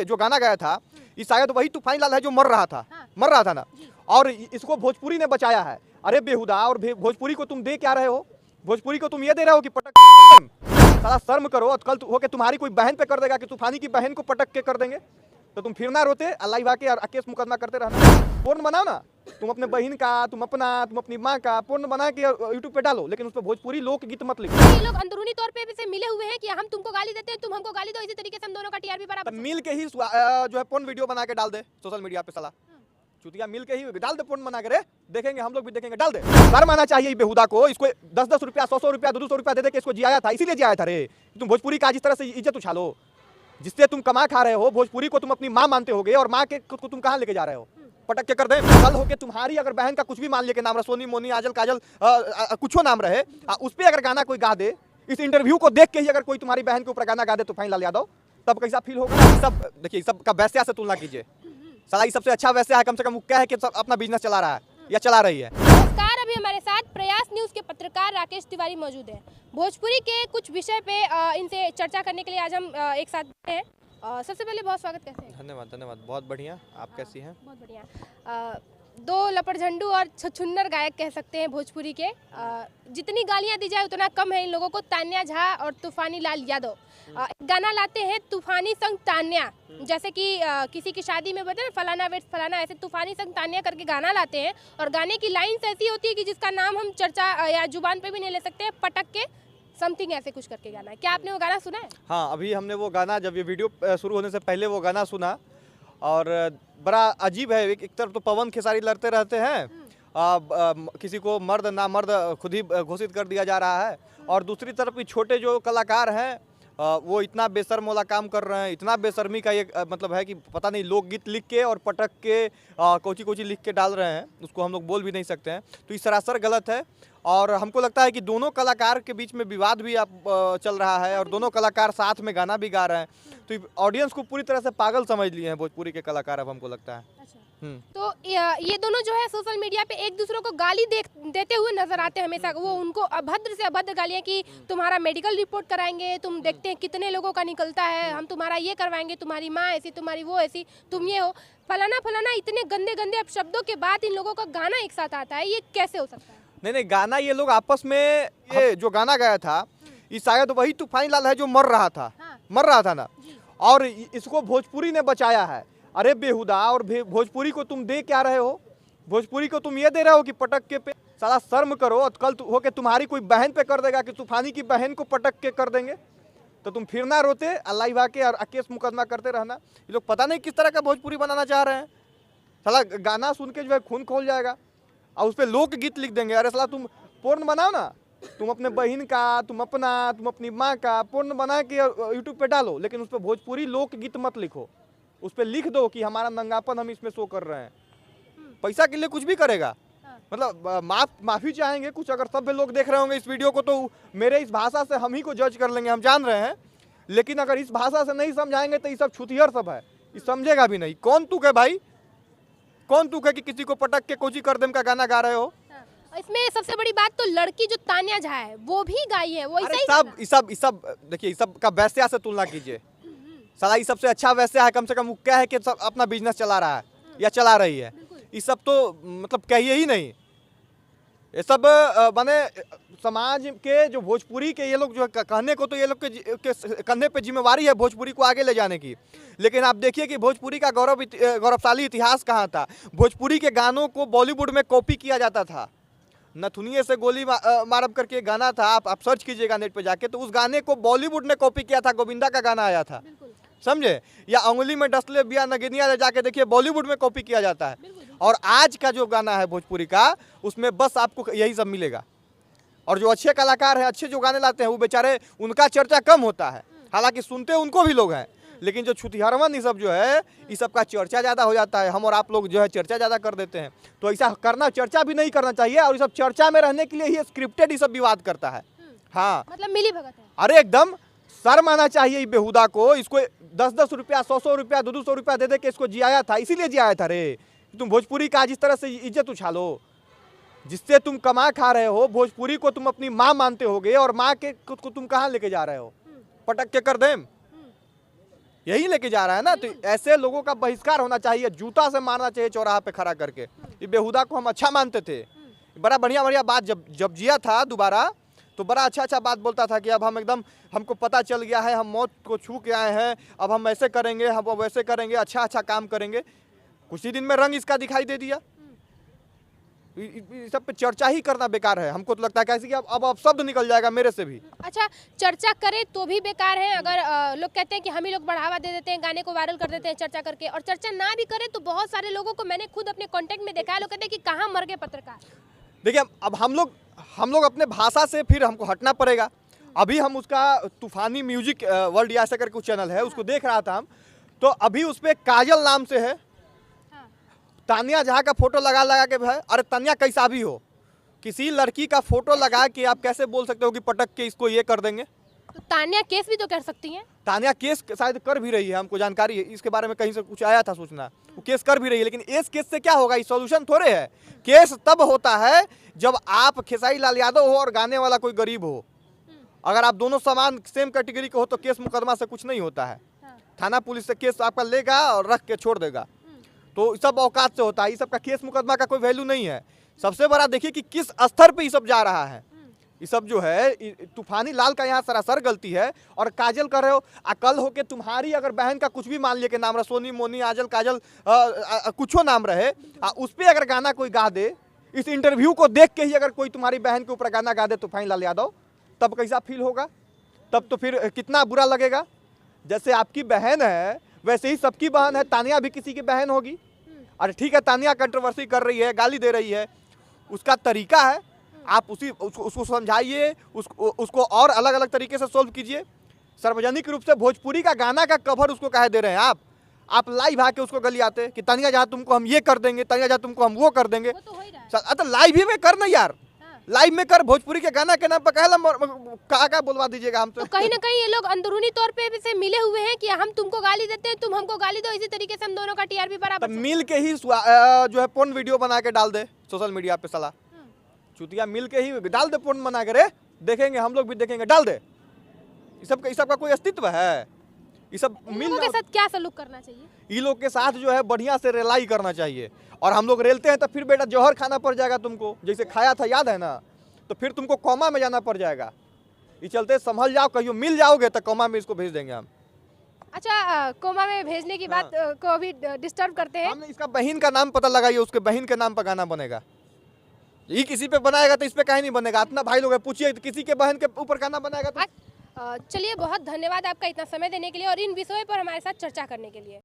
ये जो गाना गाया था ये शायद वही तूफानी लाल है जो मर रहा था। हाँ। मर रहा था ना, और इसको भोजपुरी ने बचाया है। अरे बेहुदा, और भोजपुरी को तुम दे क्या रहे हो? भोजपुरी को तुम ये दे रहे हो कि पटक साला शर्म करो। कल हो के तुम्हारी कोई बहन पे कर देगा कि तूफानी की बहन को पटक के कर देंगे, तो तुम फिर ना रोते, अल्लाह ही वाके और केस मुकदमा करते रहना। पूर्ण बनाओ ना, तुम अपने बहन का, तुम अपनी माँ का पूर्ण बना के यूट्यूब पे डालो, लेकिन उस पर भोजपुरी लोकगीत मत लिखो। ये लोग अंदरूनी तौर पे से मिले हुए हैं कि हम तुमको गाली देते हैं, तुम हमको गाली दो, इसी तरीके से हम दोनों का टीआरपी बराबर मिल के ही जो है पूर्ण वीडियो बना के डाल दे सोशल मीडिया पे। साला चुतिया मिल के ही डाल दे, पूर्ण बना के, रे देखेंगे हम लोग भी देखेंगे, डाल दे। सर माना चाहिए बेहुदा को, इसको 10-10 रुपया 100-100 रुपया 200 रुपया दे के इसको जियाया था, इसीलिए जियाया था रे। तुम भोजपुरी का जिस तरह से इज्जत उछालो, जिससे तुम कमा खा रहे हो, भोजपुरी को तुम अपनी माँ मानते होगे, और माँ के को तुम कहाँ लेके जा रहे हो? पटक के कर दे। कल होके तुम्हारी अगर बहन का कुछ भी मान ले के नाम रहे, सोनी मोनी आजल काजल कुछ नाम रहे, उस पर अगर गाना कोई गा दे, इस इंटरव्यू को देख के ही अगर कोई तुम्हारी बहन के ऊपर गाना गा दे तूफानी लाल यादव, तब कैसा फील होगा? सब देखिए, सबका वैश्या से तुलना कीजिए। साला ये सबसे अच्छा वैसे है, कम से कम क्या है कि सब अपना बिजनेस चला रहा है या चला रही है। नमस्कार, अभी हमारे साथ प्रयास न्यूज के पत्रकार राकेश तिवारी मौजूद हैं। भोजपुरी के कुछ विषय पे इनसे चर्चा करने के लिए आज हम एक साथ हैं। सबसे पहले बहुत स्वागत करते हैं। धन्यवाद धन्यवाद, बहुत बढ़िया। आप कैसी हैं? बहुत बढ़िया। दो लपड़झंडू और छछुन्नर गायक कह सकते हैं भोजपुरी के। जितनी गालियां दी जाए उतना कम है इन लोगों को। तान्या झा और तूफानी लाल यादव गाना लाते हैं तूफानी संग तान्या, जैसे कि किसी की शादी में बताए फलाना वेट फलाना, ऐसे तूफानी संग तान्या करके गाना लाते हैं। और गाने की लाइन्स ऐसी होती है कि जिसका नाम हम चर्चा या जुबान पे भी नहीं ले सकते हैं, पटक के समथिंग ऐसे कुछ करके गाना है। क्या आपने वो गाना सुना है? हाँ, अभी हमने वो गाना, जब ये वीडियो शुरू होने से पहले वो गाना सुना, और बड़ा अजीब है। एक तरफ तो पवन खेसारी लड़ते रहते हैं, किसी को मर्द ना मर्द खुद ही घोषित कर दिया जा रहा है, और दूसरी तरफ भी छोटे जो कलाकार हैं वो इतना बेशर्म वाला काम कर रहे हैं। इतना बेशर्मी का ये मतलब है कि पता नहीं, लोकगीत लिख के और पटक के कोची कोची लिख के डाल रहे हैं, उसको हम लोग बोल भी नहीं सकते हैं। तो ये सरासर गलत है, और हमको लगता है कि दोनों कलाकार के बीच में विवाद भी चल रहा है, और दोनों कलाकार साथ में गाना भी गा रहे हैं। तो ऑडियंस को पूरी तरह से पागल समझ लिए हैं भोजपुरी के कलाकार, अब हमको लगता है। तो ये दोनों जो है सोशल मीडिया पे एक दूसरे को गाली देते हुए नजर आते हैं हमेशा। वो उनको अभद्र से अभद्र गालियाँ कि तुम्हारा मेडिकल रिपोर्ट कराएंगे, तुम देखते हैं कितने लोगों का निकलता है, हम तुम्हारा ये करवाएंगे, तुम्हारी माँ ऐसी, तुम्हारी वो ऐसी, तुम ये हो, फलाना फलाना, इतने गंदे गंदे शब्दों के बाद इन लोगों का गाना एक साथ आता है। ये कैसे हो सकता है? नहीं, गाना ये लोग आपस में, ये जो गाना गाया था ये शायद वही तूफानी लाल है जो मर रहा था। मर रहा था ना, और इसको भोजपुरी ने बचाया है। अरे बेहुदा, और भोजपुरी को तुम दे क्या रहे हो? भोजपुरी को तुम ये दे रहे हो कि पटक के पे साला शर्म करो। कल हो के तुम्हारी कोई बहन पे कर देगा कि तूफानी की बहन को पटक के कर देंगे, तो तुम फिर ना रोते, अल्लाह ही वाके और केस मुकदमा करते रहना। ये लोग पता नहीं किस तरह का भोजपुरी बनाना चाह रहे हैं। साला गाना सुन के जो है खून खोल जाएगा, और उस पर लोकगीत लिख देंगे। अरे साला तुम पूर्ण बनाओ ना, तुम अपने बहन का, तुम अपनी माँ का पूर्ण बना के यूट्यूब पे डालो, लेकिन उस पर भोजपुरी लोकगीत मत लिखो। उस पर लिख दो कि हमारा नंगापन हम इसमें शो कर रहे हैं। पैसा के लिए कुछ भी करेगा, मतलब माफी चाहेंगे कुछ। अगर सब लोग देख रहे होंगे इस वीडियो को, तो मेरे इस भाषा से हम ही को जज कर लेंगे, हम जान रहे हैं। लेकिन अगर इस भाषा से नहीं समझाएंगे तो ये सब छुतियर सब है, ये समझेगा भी नहीं। कौन तू है भाई? कौन तू है कि किसी को पटक के कोची कर देम का गाना गा रहे हो? इसमें सबसे बड़ी बात तो लड़की जो तान्या झा है वो भी गाई है, वो ऐसा ही सब देखिए, इस सब का वैश्या से तुलना कीजिए। साला ये सबसे अच्छा वैश्या है, कम से कम क्या है कि सब अपना बिजनेस चला रहा है या चला रही है। ये सब तो मतलब कहिए ही नहीं। ये सब बने समाज के जो भोजपुरी के ये लोग जो कहने को, तो ये लोग के कंधे पे जिम्मेवारी है भोजपुरी को आगे ले जाने की। लेकिन आप देखिए कि भोजपुरी का गौरवशाली इतिहास कहाँ था। भोजपुरी के गानों को बॉलीवुड में कॉपी किया जाता था। नथुनिये से गोली मारब करके गाना था, आप सर्च कीजिएगा नेट पे जाके, तो उस गाने को बॉलीवुड ने कॉपी किया था। गोविंदा का गाना आया था, समझे? या अंगुली में डसले बिया नगिनिया ले जाके देखिए, बॉलीवुड में कॉपी किया जाता है। और आज का जो गाना है भोजपुरी का, उसमें बस आपको यही सब मिलेगा। और जो अच्छे कलाकार हैं, अच्छे जो गाने लाते हैं, वो बेचारे, उनका चर्चा कम होता है। हालांकि सुनते उनको भी लोग हैं, लेकिन जो छुतिहरवन ये सब जो है, इस सब का चर्चा ज़्यादा हो जाता है। हम और आप लोग जो है चर्चा ज़्यादा कर देते हैं। तो ऐसा करना, चर्चा भी नहीं करना चाहिए। और ये सब चर्चा में रहने के लिए ही स्क्रिप्टेड ये सब विवाद करता है। हाँ, मतलब मिली भगत है। अरे एकदम शर्म आना चाहिए बेहुदा को। इसको 10-10 रुपया 100-100 रुपया 200 रुपया दे के इसको जियाया था, इसीलिए जियाया था रे। तुम भोजपुरी का जिस तरह से इज्जत उछालो, जिससे तुम कमा खा रहे हो, भोजपुरी को तुम अपनी माँ मानते होगे, और माँ के को तुम कहाँ लेके जा रहे हो? पटक के कर देम। यही लेके जा रहा है ना। तो ऐसे लोगों का बहिष्कार होना चाहिए, जूता से मारना चाहिए चौराहा पे खड़ा करके। ये बेहुदा को हम अच्छा मानते थे, बड़ा बढ़िया बढ़िया बात जब जिया था दोबारा तो बड़ा अच्छा बात बोलता था कि अब हम एकदम, हमको पता चल गया है, हम मौत को छू के आए हैं, अब हम ऐसे करेंगे, हम वैसे करेंगे, अच्छा काम करेंगे। कुछ ही दिन में रंग इसका दिखाई दे दिया। सब पे चर्चा ही करना बेकार है। हमको तो लगता है कैसे कि अब शब्द निकल जाएगा मेरे से भी। अच्छा, चर्चा करें तो भी बेकार है। अगर लोग कहते हैं कि हम ही लोग बढ़ावा दे देते हैं, गाने को वायरल कर देते हैं चर्चा करके, और चर्चा ना भी करें तो बहुत सारे लोगों को मैंने खुद अपने कांटेक्ट में देखा है, लोग कहते हैं कि कहाँ मर गए पत्रकार। देखिए, अब हम लोग अपने भाषा से फिर हमको हटना पड़ेगा। अभी हम उसका तूफानी म्यूजिक वर्ल्ड या ऐसा करके कुछ चैनल है, उसको देख रहा था हम, तो अभी उस पर काजल नाम से है, तानिया जहाँ का फोटो लगा के है। अरे तानिया कैसा भी हो, किसी लड़की का फोटो लगा के आप कैसे बोल सकते हो कि पटक के इसको ये कर देंगे। तो तानिया केस भी तो कर सकती हैं। तानिया केस शायद कर भी रही है, हमको जानकारी है इसके बारे में, कहीं से कुछ आया था सूचना, वो केस कर भी रही है। लेकिन इस केस से क्या होगा, ये सॉल्यूशन थोड़े है। केस तब होता है जब आप खेसारी लाल यादव हो और गाने वाला कोई गरीब हो। अगर आप दोनों समान सेम कैटेगरी के हो तो केस मुकदमा से कुछ नहीं होता है। थाना पुलिस से केस आपका लेगा और रख के छोड़ देगा, तो सब औकात से होता है। ये सब का केस मुकदमा का कोई वैल्यू नहीं है। सबसे बड़ा देखिए कि किस स्तर पे ये सब जा रहा है। ये सब जो है तूफानी लाल का यहाँ सरासर गलती है, और काजल कर रहे हो। कल हो के तुम्हारी अगर बहन का कुछ भी मान लिया कि नाम रहे, सोनी, मोनी, आजल, काजल, कुछ नाम रहे, उस पर अगर गाना कोई गा दे, इस इंटरव्यू को देख के ही अगर कोई तुम्हारी बहन के ऊपर गाना गा दे तूफानी लाल यादव, तब कैसा फील होगा? तब तो फिर कितना बुरा लगेगा। जैसे आपकी बहन है वैसे ही सबकी बहन है, तानिया भी किसी की बहन होगी। अरे ठीक है, तानिया कंट्रोवर्सी कर रही है, गाली दे रही है, उसका तरीका है, आप उसको समझाइए, उसको और अलग अलग तरीके से सोल्व कीजिए। सार्वजनिक रूप से भोजपुरी का गाना का कवर उसको कहे दे रहे हैं आप लाइव आके उसको गली आते कि तानिया जहाँ तुमको हम ये कर देंगे, तानिया जहाँ तुमको हम वो कर देंगे। तो लाइव ही में करना यार, लाइव में कर। भोजपुरी के गाना के नाम पर कहा बोलवा दीजिएगा हम तो कहीं ना कहीं ये लोग अंदरूनी तौर पे से मिले हुए हैं कि हम तुमको गाली देते हैं, तुम हमको गाली दो, इसी तरीके से हम दोनों का टीआरपी बराबर। मिल के ही जो है पोर्न वीडियो बना के डाल दे सोशल मीडिया पे, साला चुतिया मिल के ही डाल दे पोर्न बना के, रे देखेंगे हम लोग भी देखेंगे, डाल दे। इस सब का कोई अस्तित्व है? ये सब मिल के साथ क्या सलूक करना चाहिए? ये लोग के साथ जो है बढ़िया से रेलाई करना चाहिए। और हम लोग रेलते हैं तो फिर बेटा जौहर खाना पड़ जाएगा तुमको, जैसे खाया था याद है ना, तो फिर तुमको कोमा में जाना पड़ जाएगा। ये चलते संभल जाओ, कहियो मिल जाओगे तो कोमा में इसको भेज देंगे हम। अच्छा, कोमा में भेजने की बात को अभी डिस्टर्ब करते हैं। हमने इसका बहन का नाम पता लगाइए, उसके बहन के नाम पर गाना बनेगा। ये किसी पे बनाएगा तो इस पे कहीं नहीं बनेगा। इतना भाई लोग पूछिए, किसी के बहन के ऊपर गाना बनाएगा तो। चलिए, बहुत धन्यवाद आपका इतना समय देने के लिए और इन विषयों पर हमारे साथ चर्चा करने के लिए।